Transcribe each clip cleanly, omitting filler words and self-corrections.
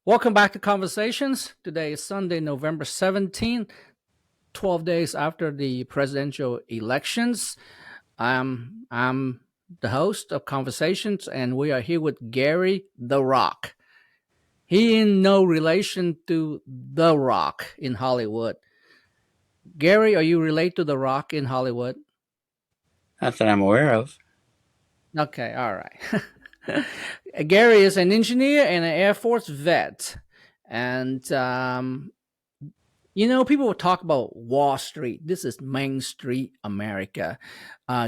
Welcome back to Conversations. Today is Sunday, November 17th, 12 days after the presidential elections. I'm the host of Conversations, and we are here with Gary The Rock. He in no relation to The Rock in Hollywood. Gary, are you related to The Rock in Hollywood? Not that I'm aware of. Okay, all right. Gary is an engineer and an Air Force vet. And people will talk about Wall Street. This is Main Street America.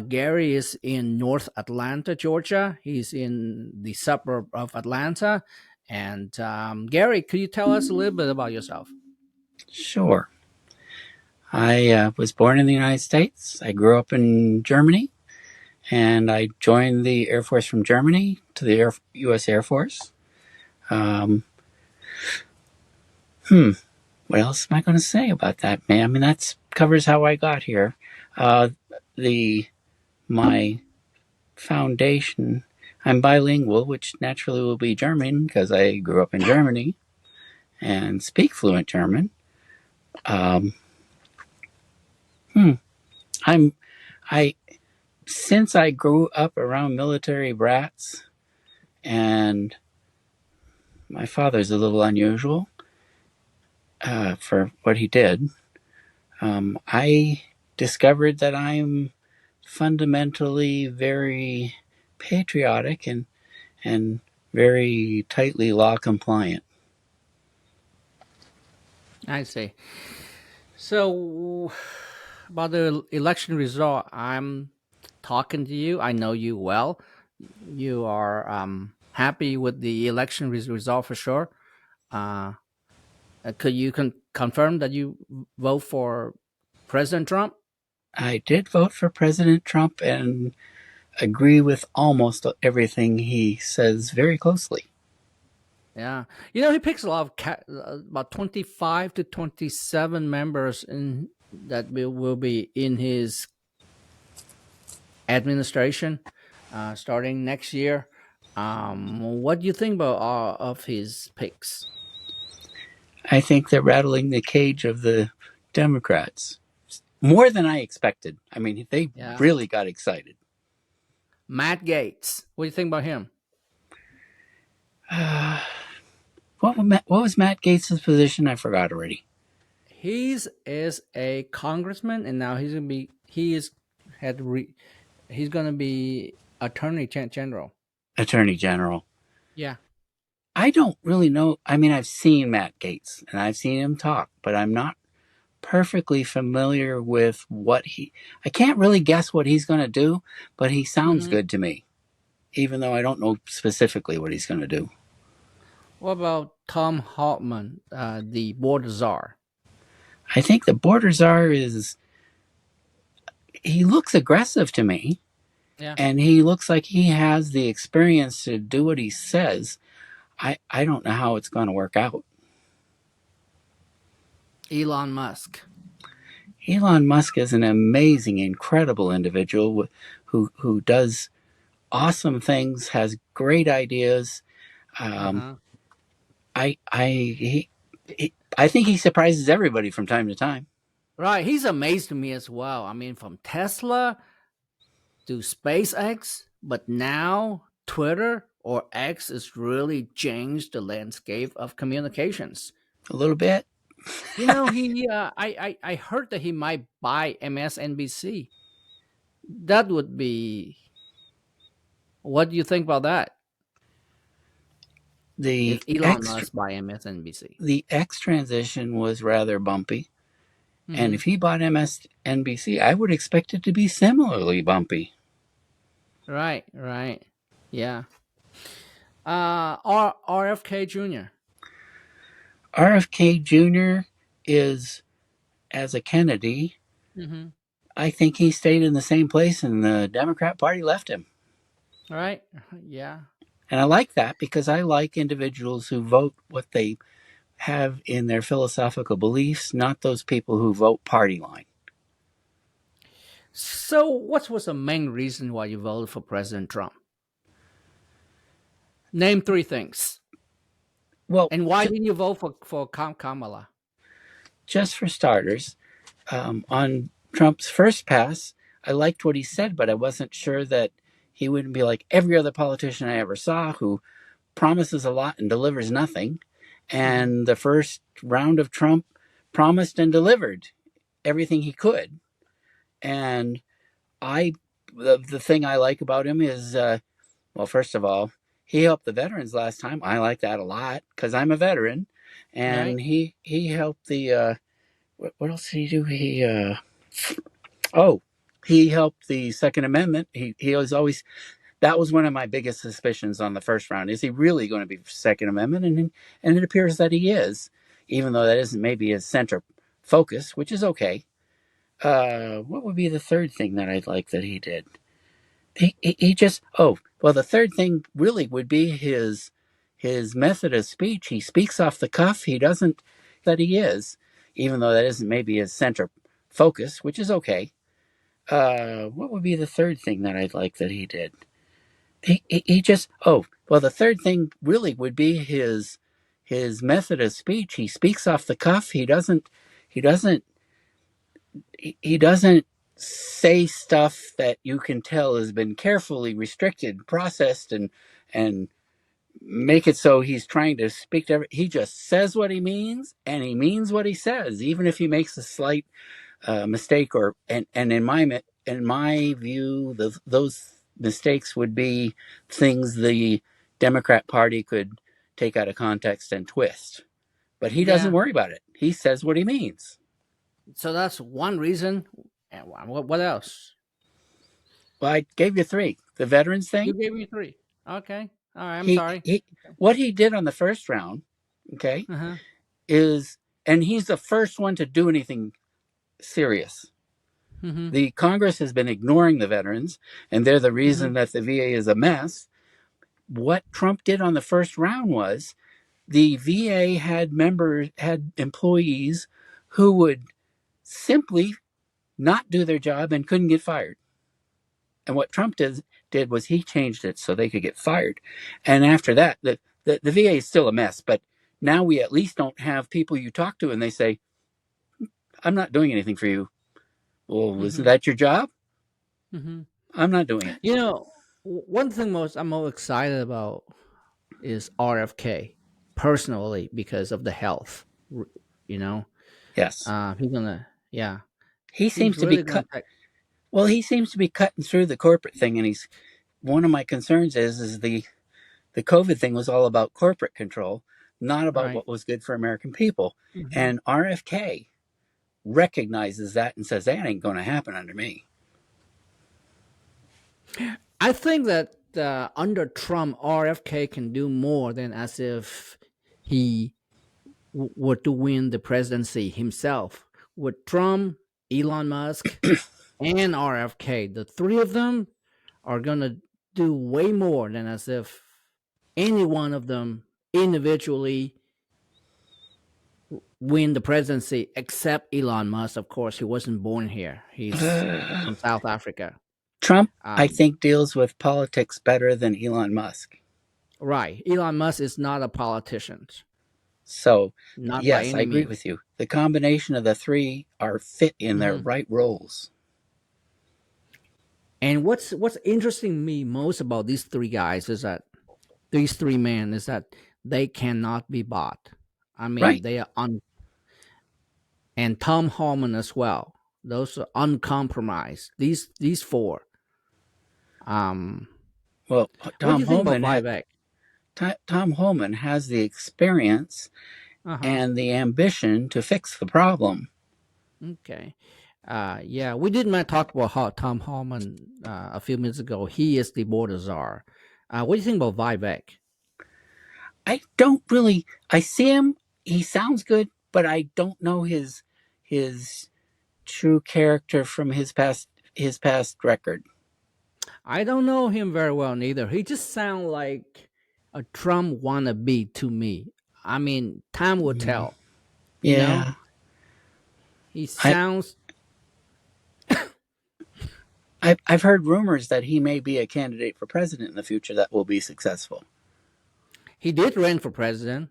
Gary is in North Atlanta, Georgia. He's in the suburb of Atlanta. And Gary, could you tell us a little bit about yourself? Sure. I was born in the United States. I grew up in Germany, and I joined the Air Force from Germany to the U.S. Air Force. Um, hmm. What else am I going to say about that, man? I mean, that covers how I got here. Uh, the my foundation. I'm bilingual, which naturally will be German because I grew up in Germany and speak fluent German. Um, hmm. I'm I since I grew up around military brats, and my father's a little unusual for what he did, I discovered that I'm fundamentally very patriotic and very tightly law compliant. I see. So, about the election result, I'm talking to you. I know you well. You are happy with the election result for sure. Uh, could you confirm that you vote for President Trump? I did vote for President Trump and agree with almost everything he says very closely. Yeah, he picks a lot of about 25 to 27 members in that will be in his administration starting next year. What do you think about all of his picks? I think they're rattling the cage of the Democrats more than I expected. I mean, they Yeah, really got excited. Matt Gates. What do you think about him? Uh, what was Matt Gates' position? I forgot already. He's is a congressman, and now he's gonna be attorney general. Attorney General. Yeah. I don't really know. I mean, I've seen Matt Gates and I've seen him talk, but I'm not perfectly familiar with what he. I can't really guess what he's going to do, but he sounds Hmm. good to me, even though I don't know specifically what he's going to do. What about Tom Hartman, the border czar? I think the border czar is. He looks aggressive to me, Yeah. and he looks like he has the experience to do what he says. I don't know how it's going to work out. Elon Musk. Elon Musk is an amazing, incredible individual who does awesome things, has great ideas. Uh Um, huh. I think he surprises everybody from time to time. Right. He's amazed to me as well. I mean, from Tesla to SpaceX, but now Twitter or X has really changed the landscape of communications. A little bit. I heard that he might buy MSNBC. That would be. What do you think about that? The If Elon X Musk buy MSNBC, the X transition was rather bumpy, and mm-hmm. if he bought MSNBC, I would expect it to be similarly bumpy. Right, right, yeah. RFK Jr. RFK Jr. is as a Kennedy. Mm-hmm. I think he stayed in the same place, and the Democrat Party left him. Right, yeah. And I like that because I like individuals who vote what they have in their philosophical beliefs, not those people who vote party line. So, what was the main reason why you voted for President Trump? Name three things. Well, And why didn't you vote for Kamala? just for starters, on Trump's first pass, I liked what he said, but I wasn't sure that he wouldn't be like every other politician I ever saw who promises a lot and delivers nothing. Hmm. And the first round of Trump promised and delivered everything he could. And I, the thing I like about him is, well, first of all, he helped the veterans last time. I like that a lot because I'm a veteran, Right? and he helped the. What else did he do? Oh, he helped the Second Amendment. He was always, that was one of my biggest suspicions on the first round. Is he really going to be for Second Amendment? And it appears that he is, even though that isn't maybe his center focus, which is okay. What would be the third thing that I'd like that he did? He just, oh, well, the third thing really would be his method of speech. He speaks off the cuff. He doesn't that he is, even though that isn't maybe his center focus, which is okay. What would be the third thing that I'd like that he did? He just, oh, well, the third thing really would be his method of speech. He speaks off the cuff. He doesn't he doesn't say stuff that you can tell has been carefully restricted, processed, and make it so he's trying to speak to he just says what he means, and he means what he says, even if he makes a slight mistake. Or and in my view, those mistakes would be things the Democrat Party could take out of context and twist. But he doesn't Yeah. worry about it. He says what he means. So that's one reason. And what else? Well, I gave you three. The veterans You thing. gave me three. Okay. All right. I'm He sorry. he what he did on the first round, okay, Uh huh. is, and he's the first one to do anything serious. Mm-hmm. The Congress has been ignoring the veterans, and they're the Mm-hmm. reason that the VA is a mess. What Trump did on the first round was the VA had employees who would simply not do their job and couldn't get fired. And what Trump did was he changed it so they could get fired. And after that, the VA is still a mess, but now we at least don't have people you talk to and they say, I'm not doing anything for you. Well, isn't Mm-hmm. that your job? Mm-hmm. I'm not doing it. You know, one thing I'm most excited about is RFK personally because of the health. You know, Yes. he's gonna, yeah, He he's seems to be really gonna cut. take. Well, he seems to be cutting through the corporate thing. And he's, one of my concerns is the COVID thing was all about corporate control, not about Right. what was good for American people. Hmm. And RFK recognizes that and says, that ain't going to happen under me. I think that under Trump, RFK can do more than as if he were to win the presidency himself. With Trump, Elon Musk, and RFK, the three of them are gonna do way more than as if any one of them individually win the presidency, except Elon Musk. Of course, he wasn't born here. He's from South Africa. Trump, I Um, think, deals with politics better than Elon Musk. right. Elon Musk is not a politician, So, not by yes, I any agree means. with you. The combination of the three are fit in their Hmm. right roles. And what's interesting me most about these three guys is that these three men is that they cannot be bought. I mean, Right. they are and Tom Holman as well. Those are uncompromised. These four. Um, Well, what do you think about Vivek? Tom Holman has the experience Uh huh. and the ambition to fix the problem. Okay. Yeah, we did not talk about how Tom Holman a few minutes ago. He is the border czar. What do you think about Vivek? I don't really. I see him. He sounds good, but I don't know his true character from his past record. I don't know him very well neither. He just sounds like a Trump wannabe to me. I mean, time will Mm, tell. You know, yeah, he I sounds. I've heard rumors that he may be a candidate for president in the future that will be successful. He did run for president.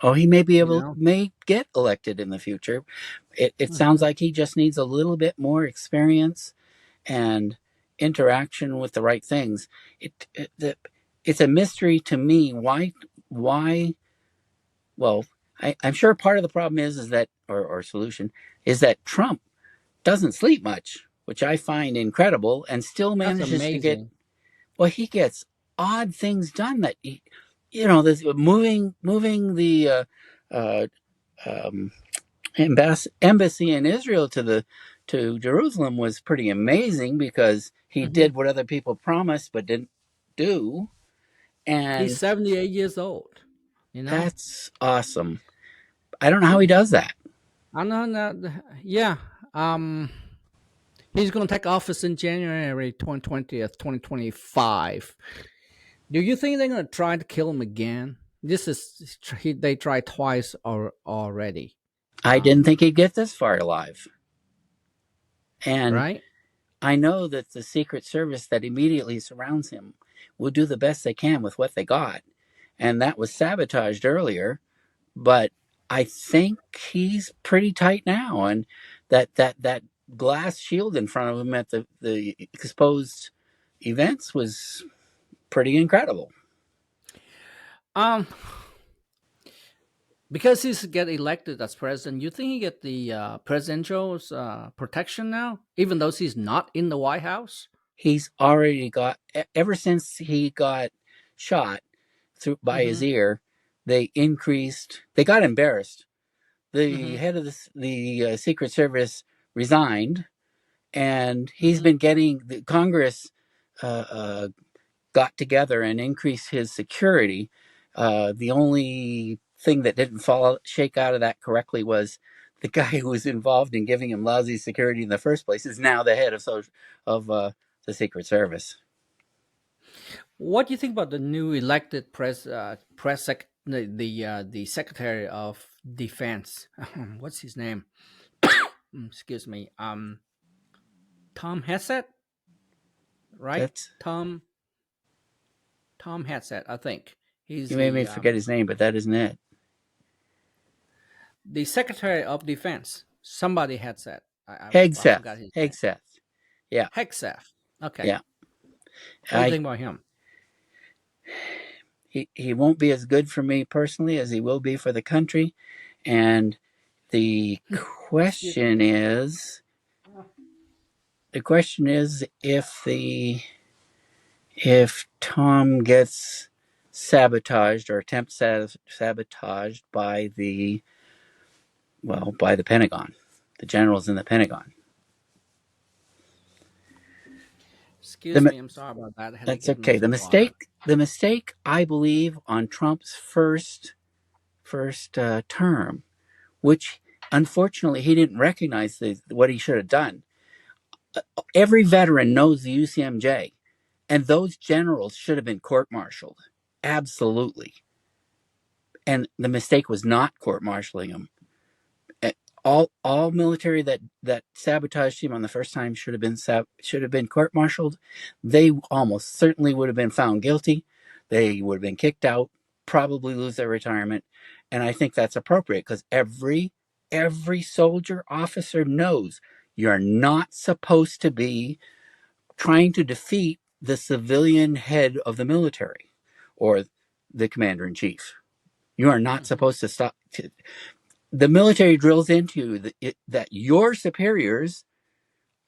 Oh, he may be You able, know. may get elected in the future. It sounds Hmm. like he just needs a little bit more experience and interaction with the right things. It's a mystery to me why. Well, I'm sure part of the problem is that or solution is that Trump doesn't sleep much, which I find incredible, and still That's manages to get. amazing. Well, he gets odd things done that this moving the uh, um, embassy in Israel to Jerusalem was pretty amazing because he Hmm. did what other people promised but didn't do, He's and 78 years old. You know. that's awesome. I don't know how he does that. I know that. Yeah. Um. He's going to take office in January 2020th, 2025. Do you think they're going to try to kill him again? This is they tried twice already. I didn't think he'd get this far alive, and Right? I know that the Secret Service that immediately surrounds him will do the best they can with what they got, and that was sabotaged earlier. But I think he's pretty tight now, and that glass shield in front of him at the exposed events was pretty incredible. Um, because he's get elected as president, you think he get the presidential protection now, even though he's not in the White House? He's already got ever since he got shot through by Mm-hmm. his ear. They got embarrassed. The Mm-hmm. head of the Secret Service resigned, and he's Mm-hmm. been getting the Congress uh, uh, got together and increased his security. The only thing that didn't shake out of that correctly was the guy who was involved in giving him lousy security in the first place is now the head of the Secret Service. What do you think about the new elected the Secretary of Defense? What's his name? Excuse me. Tom Hassett, right? That's Tom Hassett, I think he's you made me forget his name, but that isn't it. the Secretary of Defense. Somebody had said. I forgot Hegseth. his name. Hegseth. Yeah, Hegseth. Okay. yeah. What do you I think about him? he won't be as good for me personally as he will be for the country, and the Excuse me. question is the question is if Tom gets sabotaged or attempts sabotaged by by the Pentagon, the generals in the Pentagon. Excuse The, me. I'm sorry about that. I had to that's get me okay. some water. The mistake I believe on Trump's first term, which unfortunately he didn't recognize what he should have done. Every veteran knows the UCMJ, and those generals should have been court-martialed. Absolutely. And the mistake was not court-martialing them. All military that sabotaged him on the first time should have been court-martialed. They almost certainly would have been found guilty. They would have been kicked out, probably lose their retirement, and I think that's appropriate because every soldier officer knows you're not supposed to be trying to defeat the civilian head of the military or the commander in chief. You are not Hmm. supposed to stop. The military drills into you that your superiors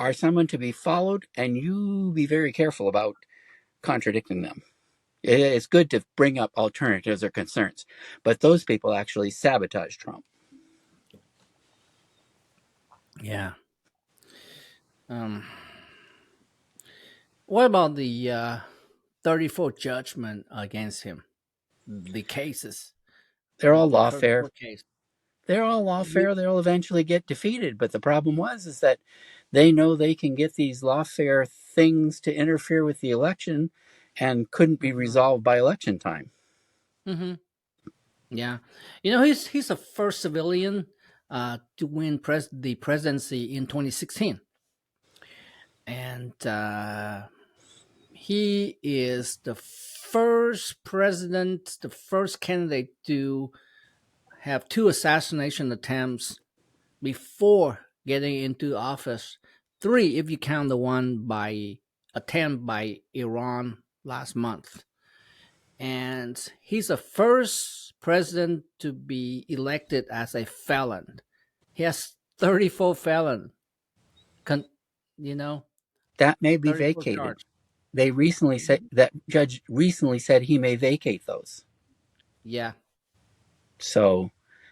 are someone to be followed, and you be very careful about contradicting them. It's good to bring up alternatives or concerns, but those people actually sabotage Trump. Yeah. Um. What about the 34 judgment against him? The cases, They're all the lawfare. 34 case. They're all You, lawfare. They'll eventually get defeated. But the problem is that they know they can get these lawfare things to interfere with the election, and couldn't be Mhm. resolved by election time. Mhm. Yeah, he's the first civilian to win the presidency in 2016, and he is the first president, the first candidate to have two assassination attempts before getting into office. Three, if you count the one by attempt by Iran last month. And he's the first president to be elected as a felon. He has 34 felon, con- you know, That may be 34 vacated. charge. They recently said that judge recently said he may vacate those. Yeah, So,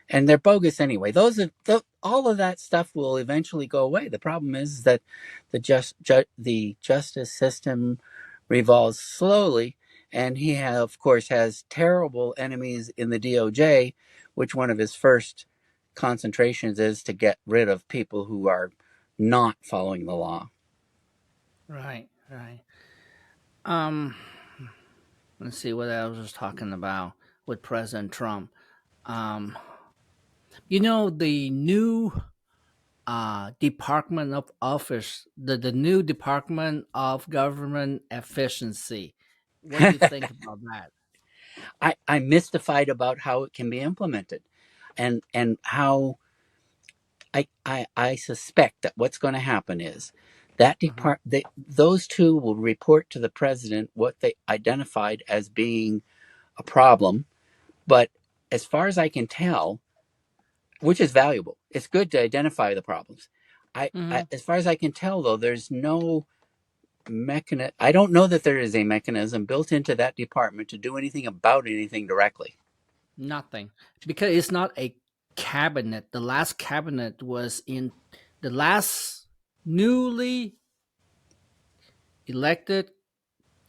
and they're bogus anyway. All of that stuff will eventually go away. The problem is that the justice system revolves slowly, and of course, has terrible enemies in the DOJ, which one of his first concentrations is to get rid of people who are not following the law. right, right. Um, let's see what I was talking about with President Trump. Um, the new Department of Office, the new Department of Government Efficiency. What do you think about that? I'm mystified about how it can be implemented, and how I suspect that what's going to happen is that Uh-huh. those two will report to the president what they identified as being a problem. But as far as I can tell, which is valuable, it's good to identify the problems. Hmm. As far as I can tell, though, there's no mechanism. I don't know that there is a mechanism built into that department to do anything about anything directly. Nothing, because it's not a cabinet. The last cabinet was in the last newly elected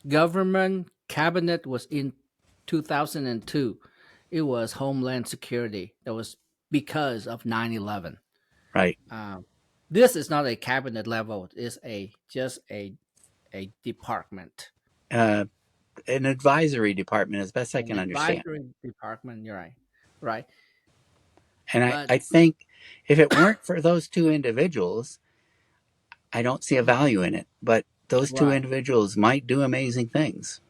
government cabinet was in 2002. It was Homeland Security. That was because of 9/11. Right. Um, this is not a cabinet level. It's a just a department, Uh, an advisory department, as best I an can understand. advisory department. You're right, right. And But I think if it weren't for those two individuals, I don't see a mhm, value in it. But those two right, individuals might do amazing things.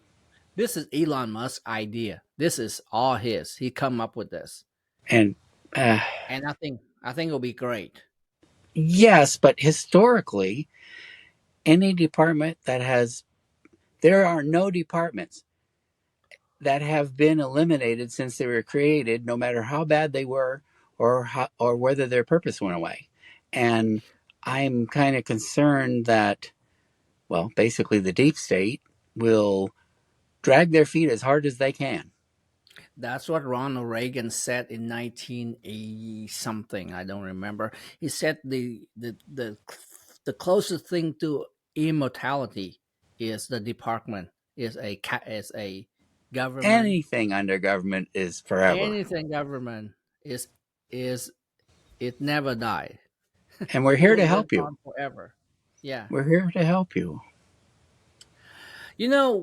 this is Elon Musk's idea. This is all his. He come up with this, And uh, and I think it'll be great. yes, but historically, any department there are no departments that have been eliminated since they were created, no matter how bad they were, or whether their purpose went away. And I'm kind of concerned that, well, basically the deep state will drag their feet as hard as they can. That's what Ronald Reagan said in 1980 something. I don't remember. He said the closest thing to immortality is the department is a government. Anything under government is forever. Anything government is is it never died. And we're It here will to live help you. on forever. Yeah. We're here to help you.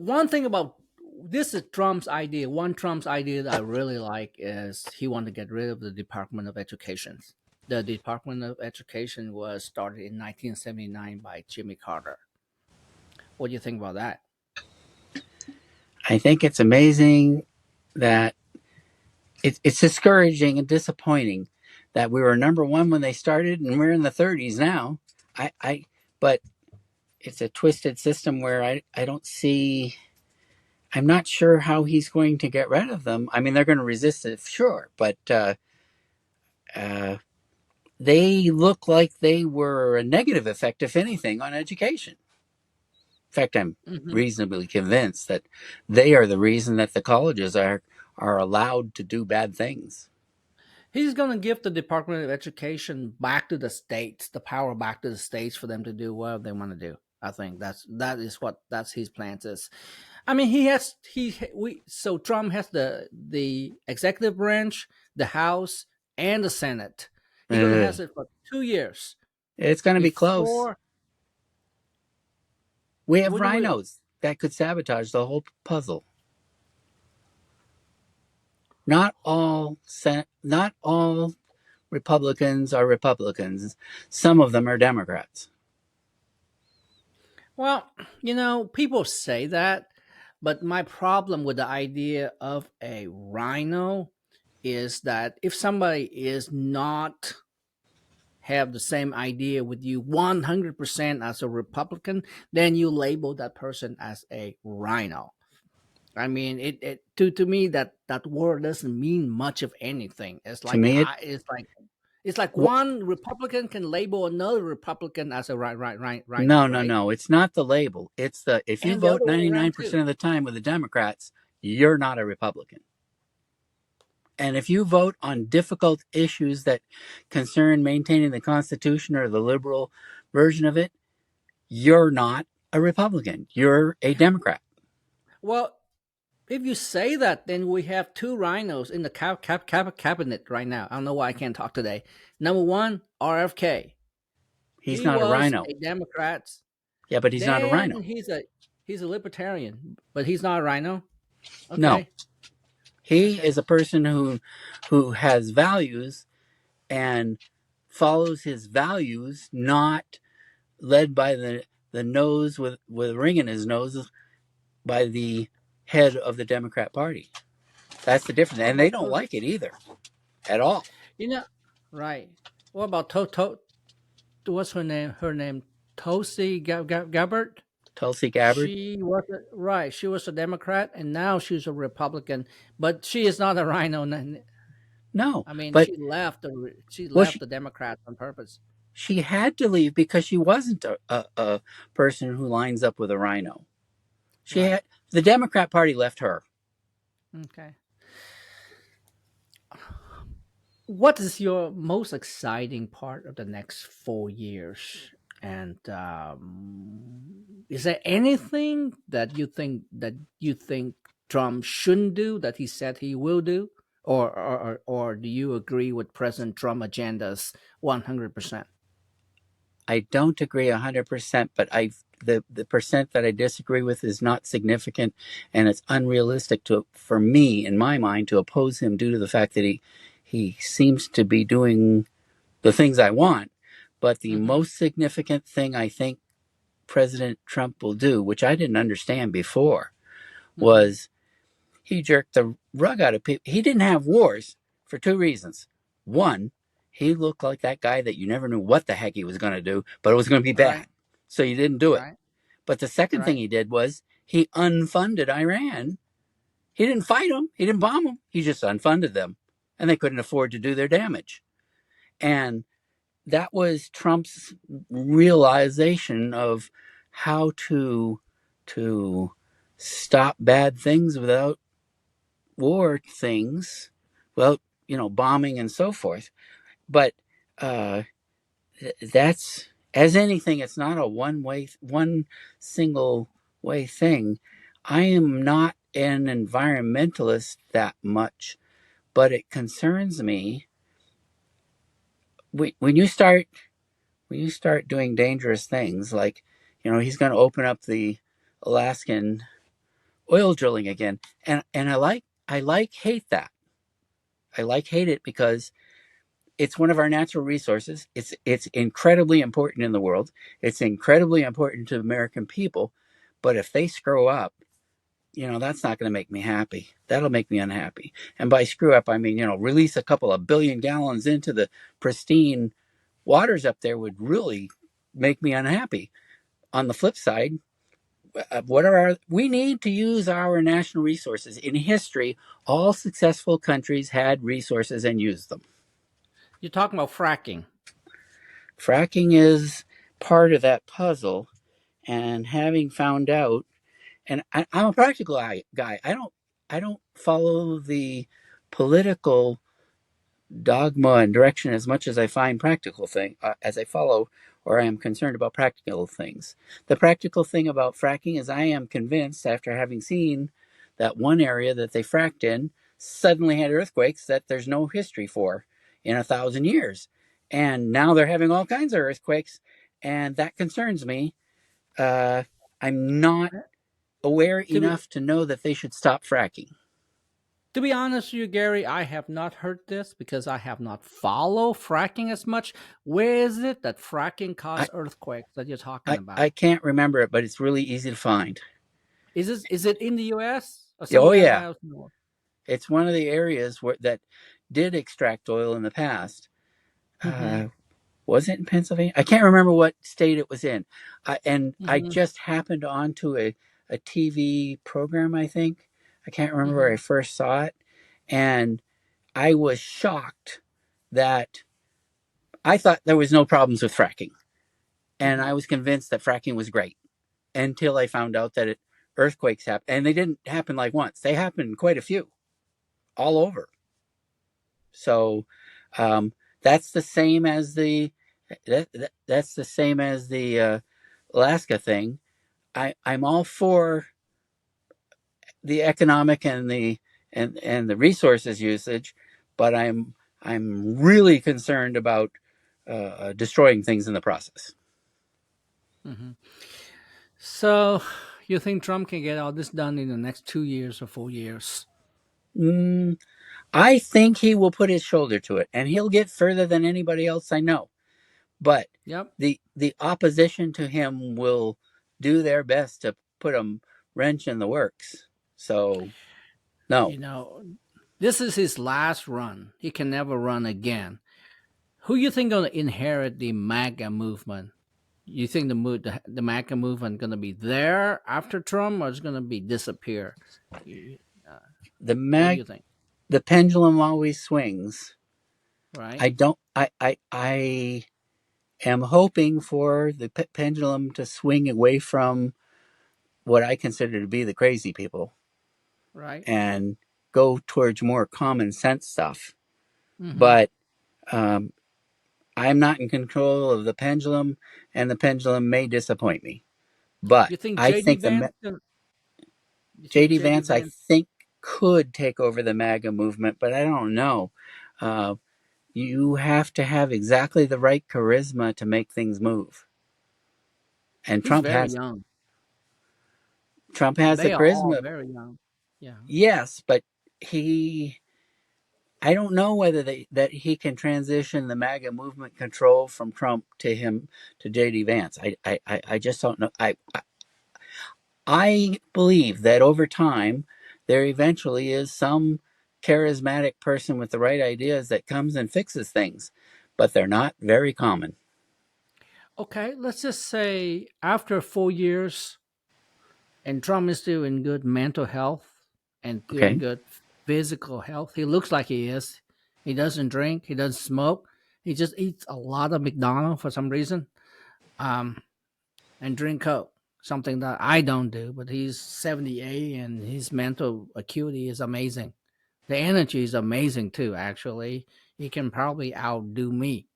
One thing about this is Trump's idea. One Trump's idea that I really like is he wanted to get rid of the Department of Education. The Department of Education was started in 1979 by Jimmy Carter. What do you think about that? I think it's amazing that it's discouraging and disappointing that we were number one when they started and we're in the 30s now. But it's a twisted system where I don't see. I'm not sure how he's going to get rid of them. I mean, they're going to resist it, sure, but uh, they look like they were a negative effect, if anything, on education. In fact, I'm Hmm. reasonably convinced that they are the reason that the colleges are allowed to do bad things. He's going to give the Department of Education back to the states, the power back to the states for them to do whatever they want to do. I think that's his plans is. I mean, he has he we so Trump has the executive branch, the House, and the Senate. He's gonna Uh, have it for 2 years it's going to be close. before. We have When we rhinos that could sabotage the whole puzzle. Not all Republicans are Republicans. Some of them are Democrats. well, people say that, but my problem with the idea of a rhino is that if somebody is not have the same idea with you 100% as a Republican, then you label that person as a rhino. I mean, it to me that word doesn't mean much of anything. It's To like me, it's like w- one Republican can label another Republican as a rhino, no, no, right? no. It's not the label. It's the if you And the vote other way around 99% too. of the time with the Democrats, you're not a Republican. And if you vote on difficult issues that concern maintaining the Constitution or the liberal version of it, you're not a Republican. You're a Democrat. Well, if you say that, then we have two rhinos in the cabinet right now. I don't know why I can't talk today. Number one, RFK. He's He not a was rhino. a Democrat. Yeah, but he's not a Then rhino. he's a libertarian, but he's not a rhino. No, Okay, he okay. is a person who has values and follows his values, not led by the nose with a ring in his nose by the head of the Democrat Party. That's the difference, What and they about don't like it either at all. you know? Right. What about what's her name? Her name Tulsi Gabbard. Tulsi Gabbard, She was right. She was a Democrat, and now she's a Republican. But she is not a rhino. no, I mean, but she well, left the Democrats on purpose. she had to leave because she wasn't a person who lines up with a rhino. She Right. had the Democrat Party left her. Okay. What is your most exciting part of the next 4 years? And is there anything that you think Trump shouldn't do that he said he will do, or do you agree with President Trump agendas 100%? I don't agree 100%, but the percent that I disagree with is not significant, and it's unrealistic to for me in my mind to oppose him due to the fact that he seems to be doing the things I want. But the Mm-hmm. most significant thing I think President Trump will do, which I didn't understand before, Mm-hmm. was he jerked the rug out of people. He didn't have wars for two reasons. One, he looked like that guy that you never knew what the heck he was going to do, but it was going to be Right. bad. So you didn't do it. Right. But the second thing Right. he did was he unfunded Iran. He didn't fight them, he didn't bomb them, he just unfunded them. And they couldn't afford to do their damage. And that was Trump's realization of how to stop bad things without war things, well, bombing and so forth. But uh, that's as anything. It's not a one single way thing. I am not an environmentalist that much, but it concerns me when you start doing dangerous things like, he's going to open up the Alaskan oil drilling again, and I like hate that. I like hate it because it's one of our natural resources. It's incredibly important in the world. It's incredibly important to American people. But if they screw up, that's not going to make me happy. That'll make me unhappy. And by screw up, I mean, release a couple of billion gallons into the pristine waters up there would really make me unhappy. On the flip side, we need to use our national resources. In history, all successful countries had resources and used them. You're talking about fracking. Fracking is part of that puzzle, and having found out, and I'm a practical guy. I don't follow the political dogma and direction as much as I find practical thing as I follow or I am concerned about practical things. The practical thing about fracking is I am convinced after having seen that one area that they fracked in suddenly had earthquakes that there's no history for in 1,000 years. And now they're having all kinds of earthquakes, and that concerns me. I'm not aware To be enough to know that they should stop fracking. To be honest with you, Gary, I have not heard this because I have not followed fracking as much. Where is it that fracking I, causes earthquakes that you're talking I about? can't remember it, but it's really easy to find. Is it in the U.S. or Oh somewhere yeah, else? No. it's one of the areas where that did extract oil in the past. Mm-hmm. Uh, was it in Pennsylvania? I can't remember what state it was in. And I Mm-hmm. just happened onto a TV program, I think. I can't remember where Mm-hmm. I first saw it. And I was shocked that I thought there was no problems with fracking. And Mm-hmm. I was convinced that fracking was great until I found out that earthquakes happen. And they didn't happen like once, they happened quite a few all over. So um, that's the same as that's the same as the Alaska thing. I'm all for the economic and the resources usage, but I'm really concerned about destroying things in the process. Mm-hmm. So, you think Trump can get all this done in the next 2 years or 4 years? Mm, I think he will put his shoulder to it, and he'll get further than anybody else I know. But Yep. the opposition to him will do their best to put a wrench in the works. So no, You know, this is his last run. He can never run again. Who you think gonna inherit the MAGA movement? You think the MAGA movement gonna be there after Trump, or it's gonna be disappear? You- Uh, the what do you mag think? the pendulum always swings. Right, I don't. I am hoping for the pendulum to swing away from what I consider to be the crazy people right. and go towards more common sense stuff. Mm-hmm. But um, I'm not in control of the pendulum, and the pendulum may disappoint me. But You think I JD think Vance? You think JD JD Vance, I Vance? think, could take over the MAGA movement, but I don't know. Uh, you have to have exactly the right charisma to make things move, and He's very young. Trump has the They are all charisma. very young. Yeah. Yes, but he I don't know whether that he can transition the MAGA movement control from Trump to him to JD Vance. I just don't know. I believe that over time there eventually is some charismatic person with the right ideas that comes and fixes things, but they're not very common. Okay, let's just say after 4 years, and Trump is still in good mental health and still Okay. good physical health. He looks like he is. He doesn't drink. He doesn't smoke. He just eats a lot of McDonald's for some reason, um, and drink Coke. Something that I don't do. But he's 78 and his mental acuity is amazing. The energy is amazing too. Actually, he can probably outdo me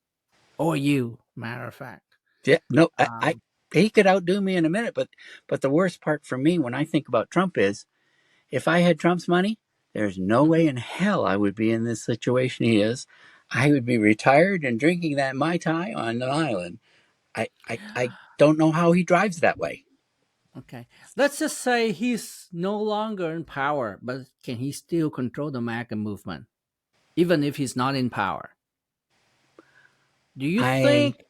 or you. Matter of fact. Yeah. No. I Um, he could outdo me in a minute, but the worst part for me when I think about Trump is if I had Trump's money, there's no way mhm. in hell I would be in this situation he is. I would be retired and drinking that Mai Tai on an island. I don't know how he drives that way. Okay. Let's just say he's no longer in power, but can he still control the MAGA movement, even if he's not in power? Do you I think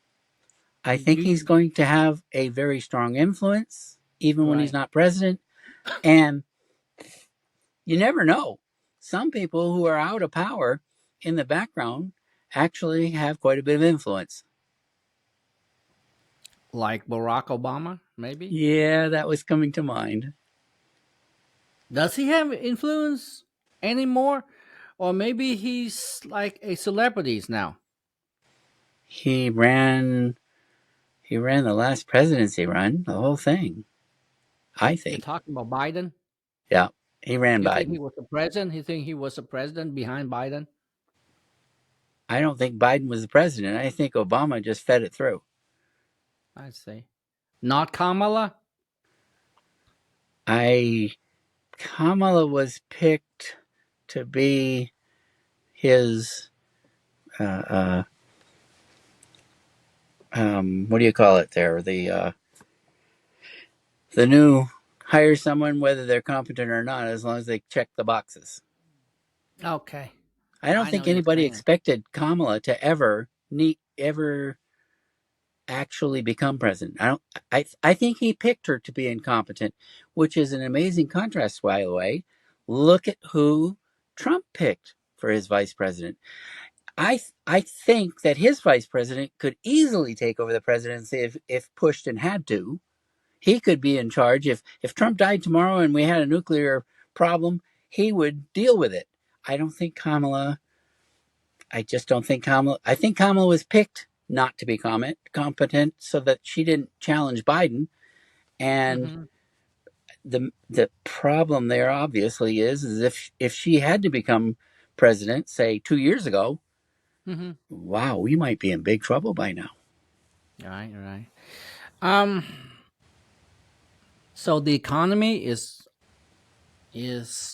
I think he's you going to have a very strong influence, even when he's right? not president. And you never know. Some people who are out of power in the background actually have quite a bit of influence. Like Barack Obama, maybe? Yeah, that was coming to mind. Does he have influence anymore? Or maybe he's like a celebrity now. He ran he ran the last presidency run, the whole thing. I You're think. talking about Biden? Yeah, he ran You think Biden. he was the president? You think he was the president behind Biden? I don't think Biden was the president. I think Obama just fed it through. I see. Not Kamala? I Kamala was picked to be his uh, uh, what do you call it there? The new hire someone whether they're competent or not, as long as they check the boxes. Okay. I don't I know think you're anybody saying. expected Kamala to ever actually become president. I think he picked her to be incompetent, which is an amazing contrast, by the way. Look at who Trump picked. for his vice president. I think that his vice president could easily take over the presidency if pushed and had to. He could be in charge. If Trump died tomorrow and we had a nuclear problem, he would deal with it. I don't think Kamala. I just don't think Kamala. I think Kamala was picked not to be competent so that she didn't challenge Biden. And Mm-hmm. the problem there obviously is if she had to become president, say 2 years ago, Mm-hmm. wow, we might be in big trouble by now. Right, right. Um, so the economy is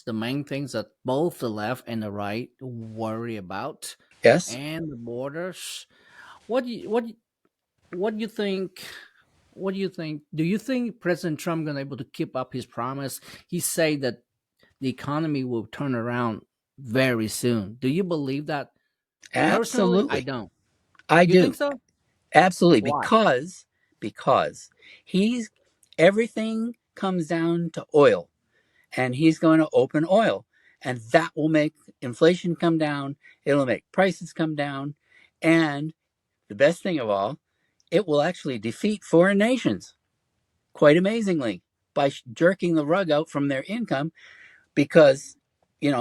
the main things that both the left and the right worry about, Yes, and the borders. What do you think? What do you think? Do you think President Trump gonna able to keep up his promise? He said that the economy will turn around very soon. Do you believe that? Personally, I absolutely. don't. I You think do. so? Absolutely. Why? Because he's everything comes down to oil, and he's going to open oil, and that will make inflation come down. It'll make prices come down. And the best thing of all, it will actually defeat foreign nations quite amazingly by jerking the rug out from their income because,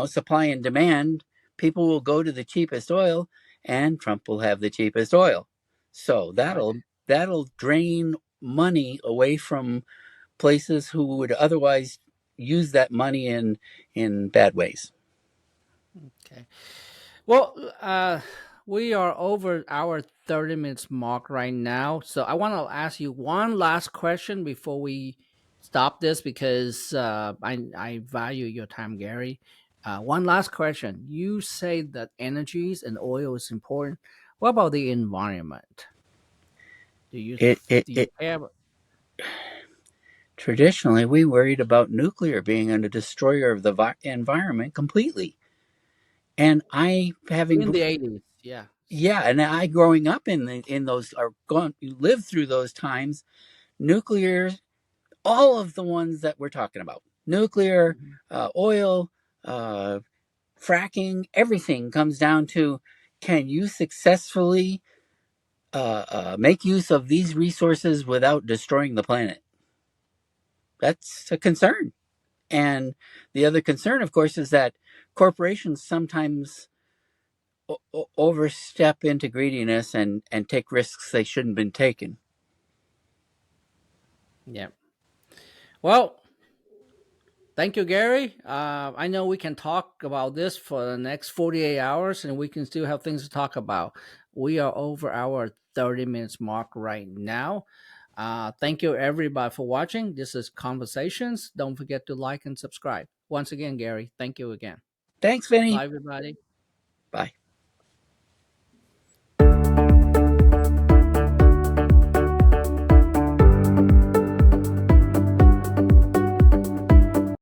supply and demand, people will go to the cheapest oil and Trump will have the cheapest oil. So Right. that'll drain money away from places who would otherwise use that money in bad ways. Okay. Well, we are over our 30 minutes mark right now. So I want to ask you one last question before we stop this because I value your time, Gary. One last question. You say that energies and oil is important. What about the environment? Do you It, it, do you it have Traditionally we worried about nuclear being a destroyer of the environment completely. And I having in the 80s? Yeah. yeah, and I growing up in those or gone lived through those times, nuclear, all of the ones that we're talking about, nuclear, Mhm. oil, uh, fracking, everything comes down to can you successfully make use of these resources without destroying the planet? That's a concern. And the other concern, of course, is that corporations sometimes overstep into greediness and take risks they shouldn't have been taken. Yeah. Well, thank you, Gary. I know we can talk about this for the next 48 hours and we can still have things to talk about. We are over our 30 minutes mark right now. Thank you, everybody, for watching. This is Conversations. Don't forget to like and subscribe. Once again, Gary, thank you again. Thanks, Vinny. Bye, everybody. Bye.